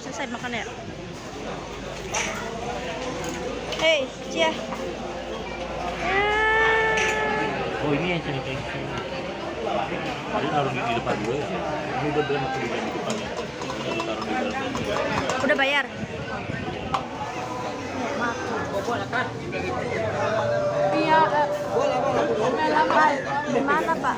selesai makan ya. Hei, Cia. Oh ini yang sini kayak gini. Tadi taruh di depan dulu ya. Ini udah bener masih di depan ya. Ini taruh di dalam. Udah bayar? Iya, Di mana, Pak?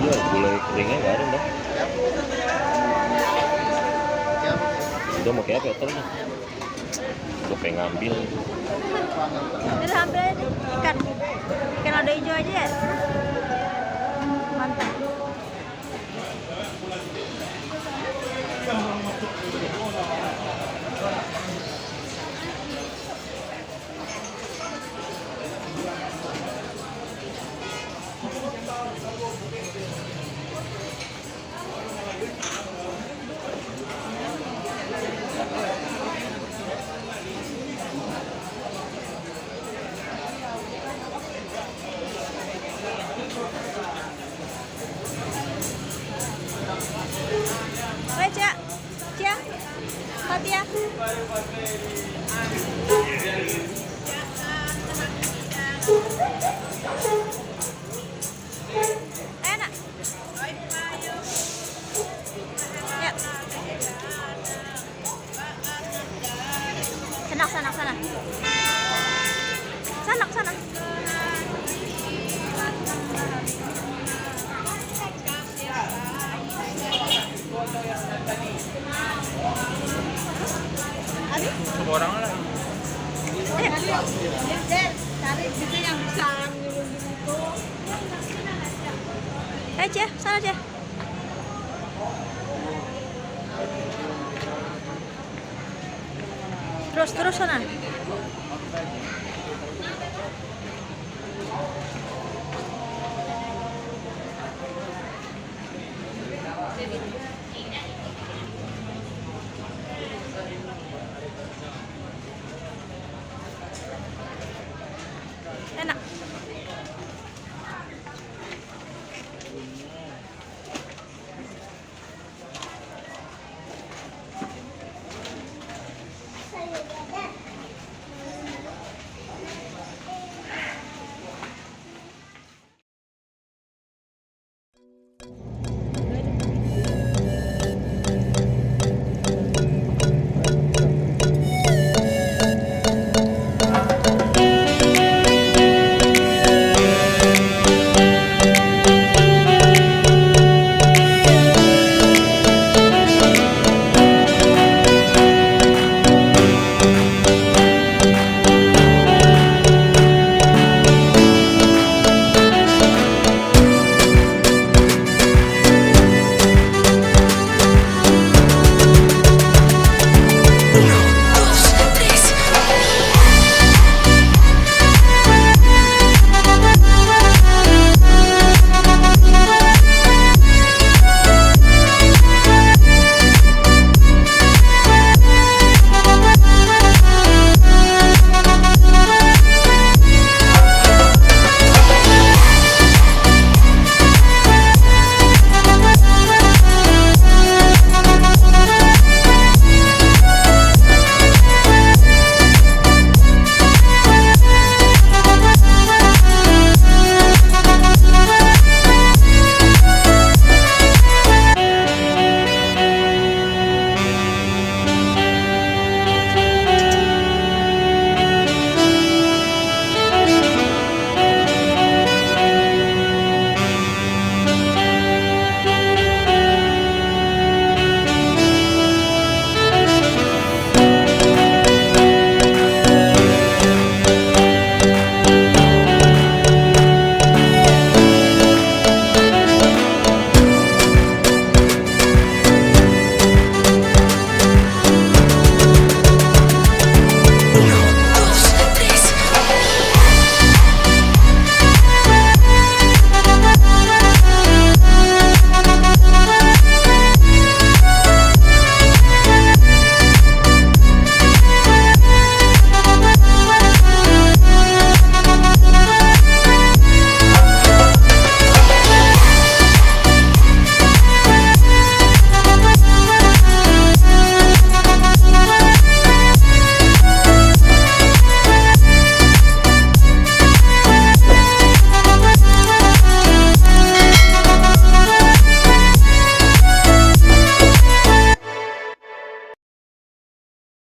Iya, gulai keringnya nggak ada dah. Udah mau kayak apa ya telurnya? Udah pengen ngambil. Udah ambil aja ikan. Ikan lada hijau aja ya. Mantap. Oke, Cia. Cia. Mati ya. Enak. Ya. Sana, sana, sana. Sana, sana. Sama orang lah. cari gitu yang bisa ngilangin itu. Cia, sana, Cia. Terus sana.